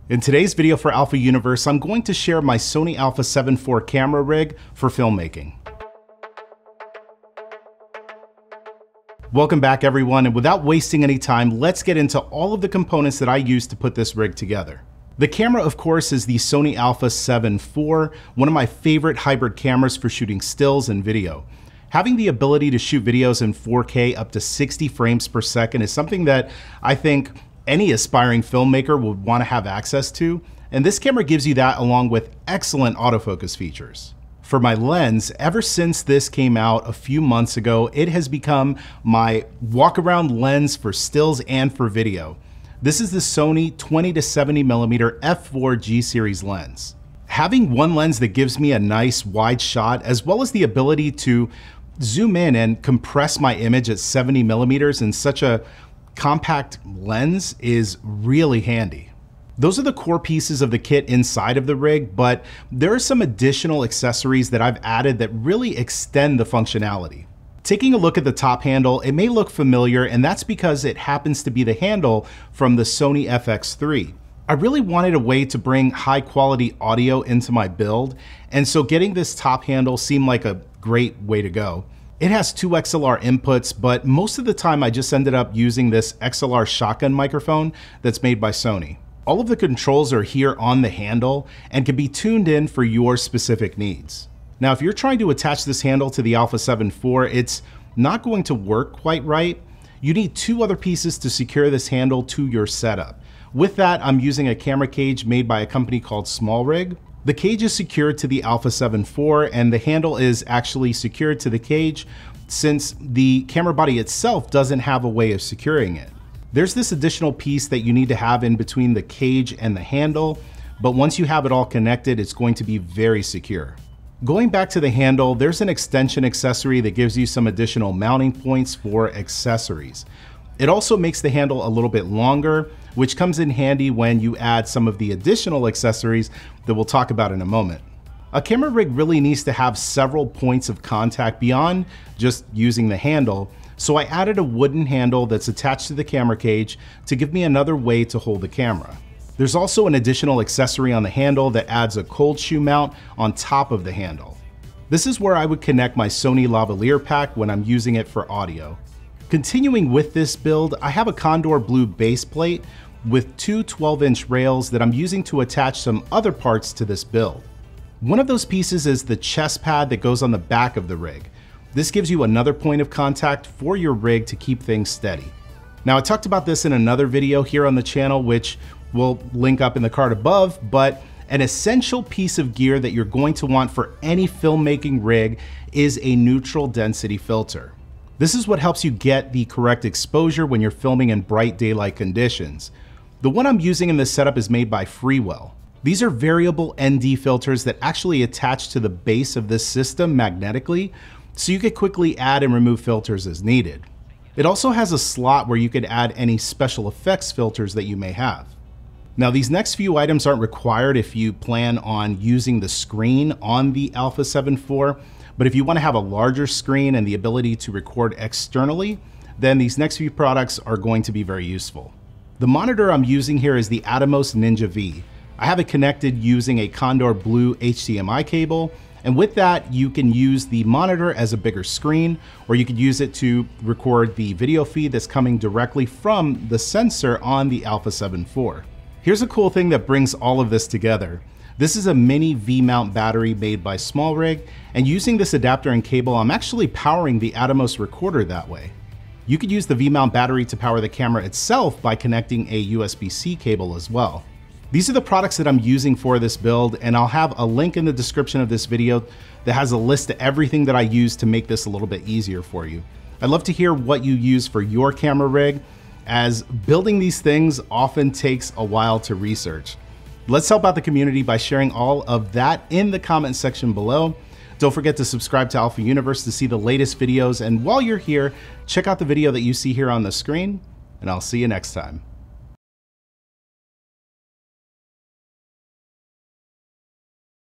In today's video for Alpha Universe, I'm going to share my Sony Alpha 7 IV camera rig for filmmaking. Welcome back everyone, and without wasting any time, let's get into all of the components that I used to put this rig together. The camera, of course, is the Sony Alpha 7 IV, one of my favorite hybrid cameras for shooting stills and video. Having the ability to shoot videos in 4K up to 60 frames per second is something that I think any aspiring filmmaker would want to have access to, and this camera gives you that along with excellent autofocus features. For my lens, ever since this came out a few months ago, it has become my walk-around lens for stills and for video. This is the Sony 20 to 70mm f4 G-series lens. Having one lens that gives me a nice wide shot, as well as the ability to zoom in and compress my image at 70mm in such a compact lens is really handy. Those are the core pieces of the kit inside of the rig, but there are some additional accessories that I've added that really extend the functionality. Taking a look at the top handle, it may look familiar, and that's because it happens to be the handle from the Sony FX3. I really wanted a way to bring high quality audio into my build, and so getting this top handle seemed like a great way to go. It has two XLR inputs, but most of the time I just ended up using this XLR shotgun microphone that's made by Sony. All of the controls are here on the handle and can be tuned in for your specific needs. Now, if you're trying to attach this handle to the Alpha 7 IV, it's not going to work quite right. You need two other pieces to secure this handle to your setup. With that, I'm using a camera cage made by a company called SmallRig. The cage is secured to the Alpha 7 IV, and the handle is actually secured to the cage since the camera body itself doesn't have a way of securing it. There's this additional piece that you need to have in between the cage and the handle, but once you have it all connected, it's going to be very secure. Going back to the handle, there's an extension accessory that gives you some additional mounting points for accessories. It also makes the handle a little bit longer, which comes in handy when you add some of the additional accessories that we'll talk about in a moment. A camera rig really needs to have several points of contact beyond just using the handle, so I added a wooden handle that's attached to the camera cage to give me another way to hold the camera. There's also an additional accessory on the handle that adds a cold shoe mount on top of the handle. This is where I would connect my Sony lavalier pack when I'm using it for audio. Continuing with this build, I have a Condor Blue base plate with two 12-inch rails that I'm using to attach some other parts to this build. One of those pieces is the chest pad that goes on the back of the rig. This gives you another point of contact for your rig to keep things steady. Now, I talked about this in another video here on the channel, which we'll link up in the card above, but an essential piece of gear that you're going to want for any filmmaking rig is a neutral density filter. This is what helps you get the correct exposure when you're filming in bright daylight conditions. The one I'm using in this setup is made by Freewell. These are variable ND filters that actually attach to the base of this system magnetically, so you can quickly add and remove filters as needed. It also has a slot where you could add any special effects filters that you may have. Now, these next few items aren't required if you plan on using the screen on the Alpha 7 IV, but if you want to have a larger screen and the ability to record externally, then these next few products are going to be very useful. The monitor I'm using here is the Atomos Ninja V. I have it connected using a Condor Blue HDMI cable, and with that, you can use the monitor as a bigger screen, or you could use it to record the video feed that's coming directly from the sensor on the Alpha 7 IV. Here's a cool thing that brings all of this together. This is a mini V-mount battery made by SmallRig, and using this adapter and cable, I'm actually powering the Atomos recorder that way. You could use the V-mount battery to power the camera itself by connecting a USB-C cable as well. These are the products that I'm using for this build, and I'll have a link in the description of this video that has a list of everything that I use to make this a little bit easier for you. I'd love to hear what you use for your camera rig, as building these things often takes a while to research. Let's help out the community by sharing all of that in the comment section below. Don't forget to subscribe to Alpha Universe to see the latest videos, and while you're here, check out the video that you see here on the screen, and I'll see you next time.